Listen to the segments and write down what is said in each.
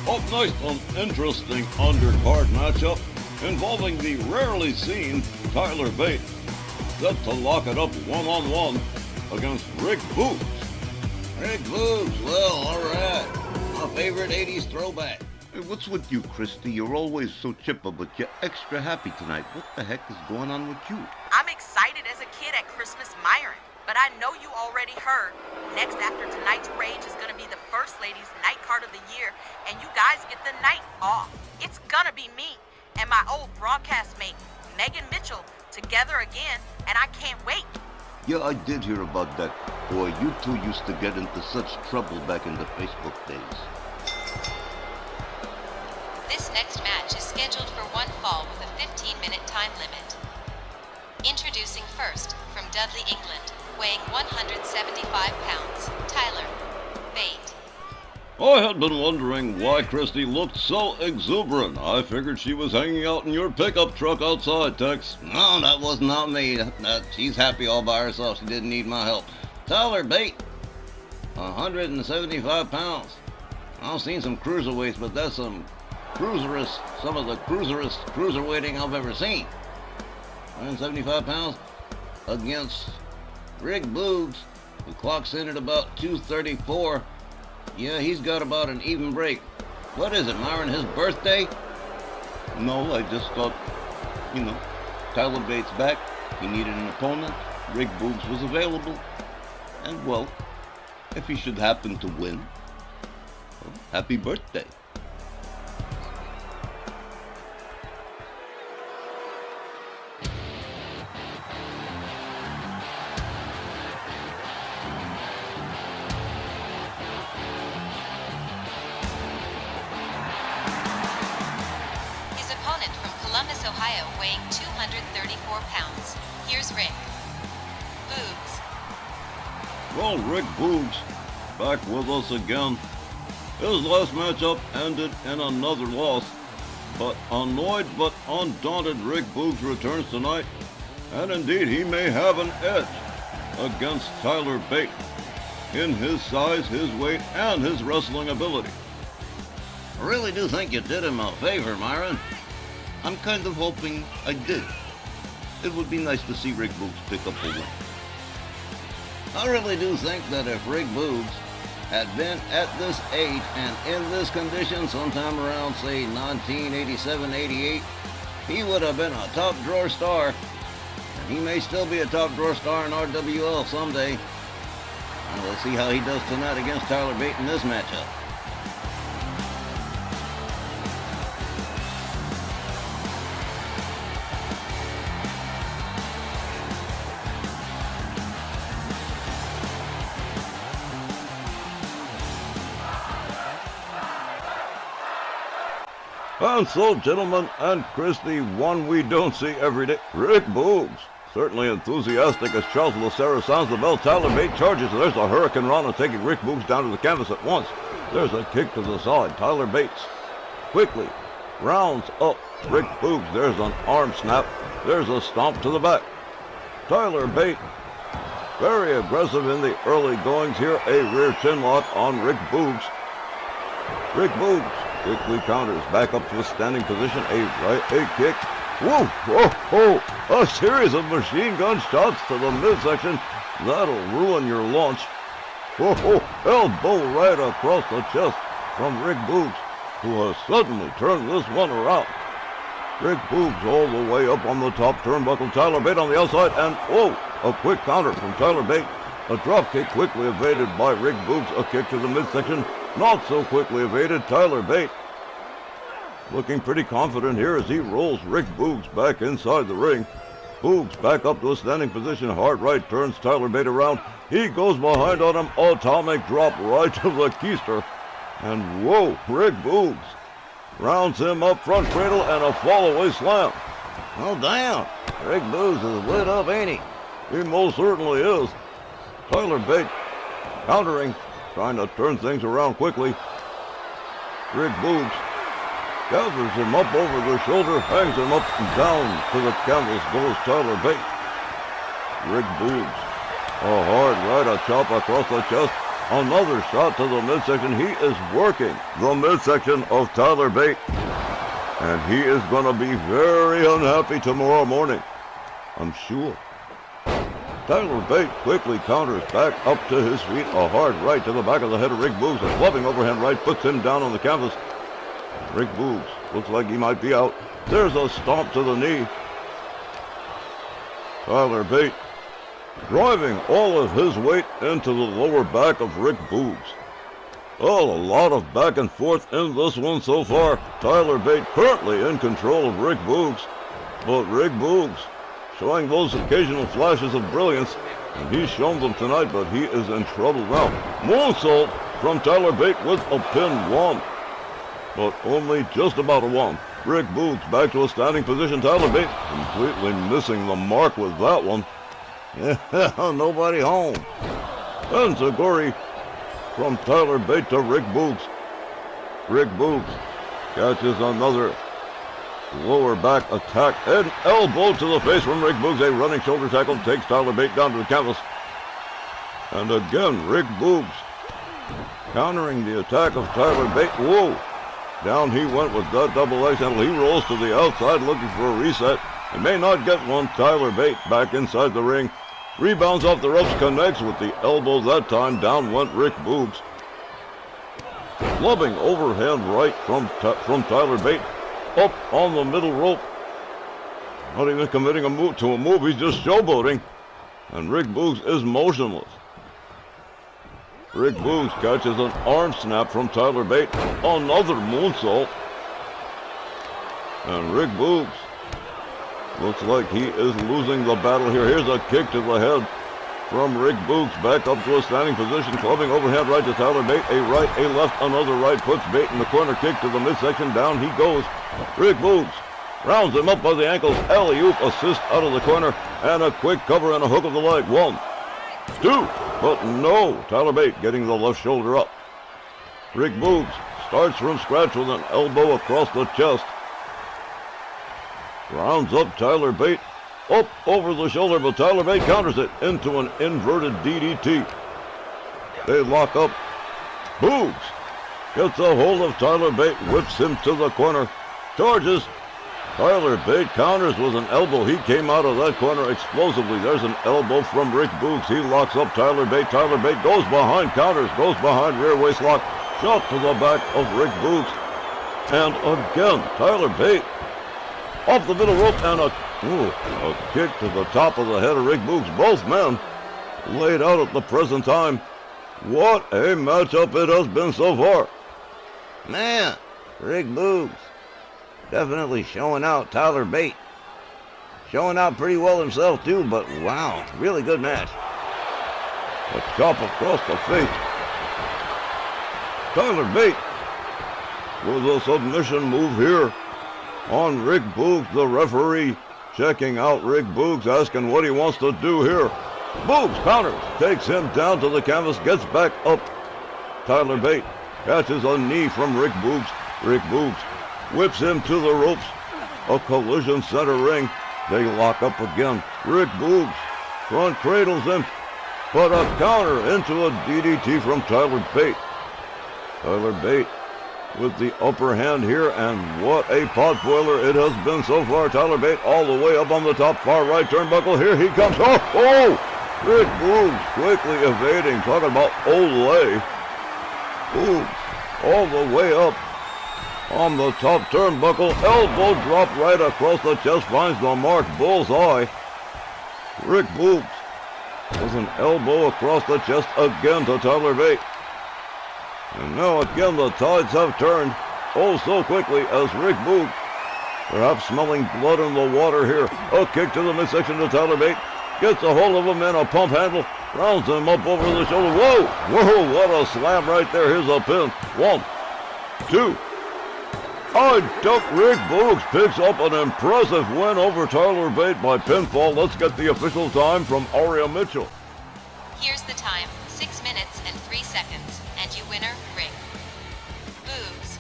Up next, an interesting undercard matchup involving the rarely seen Tyler Bate, set to lock it up one-on-one against Rick Boogs. Rick Boogs, well, alright. My favorite 80s throwback. Hey, what's with you, Christy? You're always so chipper, but you're extra happy tonight. What the heck is going on with you? I'm excited as a kid at Christmas Myron, but I know you already heard. Next after tonight's Rage is going to be the First Lady's night card of the year, and you guys get the night off. It's gonna be me and my old broadcast mate, Megan Mitchell, together again, and I can't wait. Yeah, I did hear about that. Boy, you two used to get into such trouble back in the Facebook days. This next match is scheduled for one fall with a 15-minute time limit. Introducing first, from Dudley, England, weighing 175 pounds, Tyler Bate. I had been wondering why Christy looked so exuberant. I figured she was hanging out in your pickup truck outside, Tex. No, that was not me. She's happy all by herself. She didn't need my help. Tyler Bate, 175 pounds. I've seen some cruiserweights, but that's some of the cruiserweighting I've ever seen. 175 pounds against Rick Boogs, who clocks in at about 234. Yeah, he's got about an even break. What is it, Myron, his birthday? No, I just thought, Tyler Bates back. He needed an opponent. Rick Boogs was available. And, well, if he should happen to win, well, happy birthday. Columbus, Ohio, weighing 234 pounds. Here's Rick Boogs. Well, Rick Boogs, back with us again. His last matchup ended in another loss, but annoyed but undaunted Rick Boogs returns tonight, and indeed he may have an edge against Tyler Bate in his size, his weight, and his wrestling ability. I really do think you did him a favor, Myron. I'm kind of hoping I did. It would be nice to see Rick Boogs pick up a win. I really do think that if Rick Boogs had been at this age and in this condition sometime around, say, 1987-88, he would have been a top drawer star. And he may still be a top drawer star in RWL someday. And we'll see how he does tonight against Tyler Bate in this matchup. And so, gentlemen and Christy, one we don't see every day, Rick Boogs. Certainly enthusiastic as Charles Lucero sounds the bell. Tyler Bate charges. There's a Hurricane Rana taking Rick Boogs down to the canvas at once. There's a kick to the side. Tyler Bates quickly rounds up Rick Boogs. There's an arm snap. There's a stomp to the back. Tyler Bate, very aggressive in the early goings here. A rear chin lock on Rick Boogs. Rick Boogs quickly counters back up to a standing position. A kick. Whoa, whoa, whoa. A series of machine gun shots to the midsection. That'll ruin your launch. Whoa, whoa. Elbow right across the chest from Rick Boogs, who has suddenly turned this one around. Rick Boogs all the way up on the top turnbuckle. Tyler Bate on the outside, and whoa, a quick counter from Tyler Bate. A drop kick quickly evaded by Rick Boogs. A kick to the midsection. Not so quickly evaded. Tyler Bate looking pretty confident here as he rolls Rick Boogs back inside the ring. Boogs back up to a standing position. Hard right turns Tyler Bate around. He goes behind on him. Atomic drop right to the keister. And whoa, Rick Boogs rounds him up front cradle and a fall away slam. Oh, damn. Rick Boogs is lit up, ain't he? He most certainly is. Tyler Bate countering, trying to turn things around quickly. Rick Boogs gathers him up over the shoulder, hangs him up and down to the canvas goes Tyler Bate. Rick Boogs, a hard right, a chop across the chest. Another shot to the midsection. He is working the midsection of Tyler Bate. And he is going to be very unhappy tomorrow morning, I'm sure. Tyler Bate quickly counters back up to his feet. A hard right to the back of the head of Rick Boogs. A clubbing overhand right puts him down on the canvas. Rick Boogs looks like he might be out. There's a stomp to the knee. Tyler Bate driving all of his weight into the lower back of Rick Boogs. Oh, a lot of back and forth in this one so far. Tyler Bate currently in control of Rick Boogs. But Rick Boogs showing those occasional flashes of brilliance. And he's shown them tonight, but he is in trouble now. Moonsault from Tyler Bate with a pin 1. But only just about a 1. Rick Boogs back to a standing position. Tyler Bate completely missing the mark with that one. Yeah, nobody home. And Zagori from Tyler Bate to Rick Boogs. Rick Boogs catches another lower back attack. An elbow to the face from Rick Boogs. A running shoulder tackle takes Tyler Bate down to the canvas. And again, Rick Boogs countering the attack of Tyler Bate. Whoa! Down he went with that double leg handle. He rolls to the outside looking for a reset. He may not get one. Tyler Bate back inside the ring. Rebounds off the ropes, connects with the elbow that time. Down went Rick Boogs. Clubbing overhand right from Tyler Bate. Up on the middle rope. Not even committing a move, he's just showboating. And Rick Boogs is motionless. Rick Boogs catches an arm snap from Tyler Bate. Another moonsault. And Rick Boogs looks like he is losing the battle here. Here's a kick to the head from Rick Boogs. Back up to a standing position. Clubbing overhand right to Tyler Bate. A right, a left, another right. Puts Bate in the corner. Kick to the midsection. Down he goes. Rick Boogs rounds him up by the ankles. Alley-oop assist out of the corner. And a quick cover and a hook of the leg. 1, 2. But no. Tyler Bate getting the left shoulder up. Rick Boogs starts from scratch with an elbow across the chest. Rounds up Tyler Bate, up over the shoulder, but Tyler Bate counters it into an inverted DDT. They lock up. Boogs gets a hold of Tyler Bate, whips him to the corner, charges. Tyler Bate counters with an elbow. He came out of that corner explosively. There's an elbow from Rick Boogs. He locks up Tyler Bate. Tyler Bate goes behind, counters, goes behind, rear waist lock, shot to the back of Rick Boogs. And again, Tyler Bate off the middle rope and a kick to the top of the head of Rick Boogs. Both men laid out at the present time. What a matchup it has been so far. Man, Rick Boogs definitely showing out Tyler Bate. Showing out pretty well himself too, but wow, really good match. A chop across the face. Tyler Bate with a submission move here on Rick Boogs. The referee checking out Rick Boogs, asking what he wants to do here. Boogs counters, takes him down to the canvas, gets back up. Tyler Bate catches a knee from Rick Boogs. Rick Boogs whips him to the ropes. A collision center ring. They lock up again. Rick Boogs front cradles him, but a counter into a DDT from Tyler Bate. Tyler Bate with the upper hand here, and what a potboiler it has been so far. Tyler Bate all the way up on the top far right turnbuckle. Here he comes. Oh! Rick Boogs quickly evading. Talking about Olay. Boogs all the way up on the top turnbuckle. Elbow drop right across the chest. Finds the mark. Bullseye. Rick Boogs with an elbow across the chest again to Tyler Bate. And now again the tides have turned oh so quickly as Rick Boogs, perhaps smelling blood in the water here. A kick to the midsection to Tyler Bate. Gets a hold of him and a pump handle. Rounds him up over the shoulder. Whoa! Whoa! What a slam right there. Here's a pin. 1, 2. Rick Boogs picks up an impressive win over Tyler Bate by pinfall. Let's get the official time from Aria Mitchell. Here's the time, 6 minutes and 3 seconds, and you winner, Rick Boogs.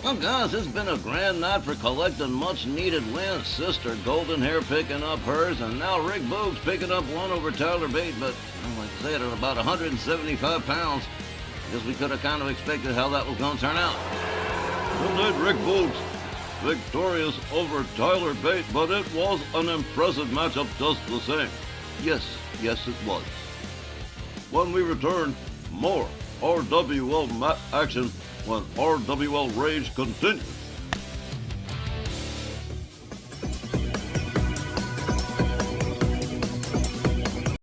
Well, guys, it's been a grand night for collecting much-needed wins. Sister Golden Hair picking up hers, and now Rick Boogs picking up one over Tyler Bate, but like I said, at about 175 pounds. I guess we could have kind of expected how that was going to turn out. Indeed, Rick Boogs victorious over Tyler Bate, but it was an impressive matchup just the same. Yes, it was. When we return, more RWL action when RWL Rage continues.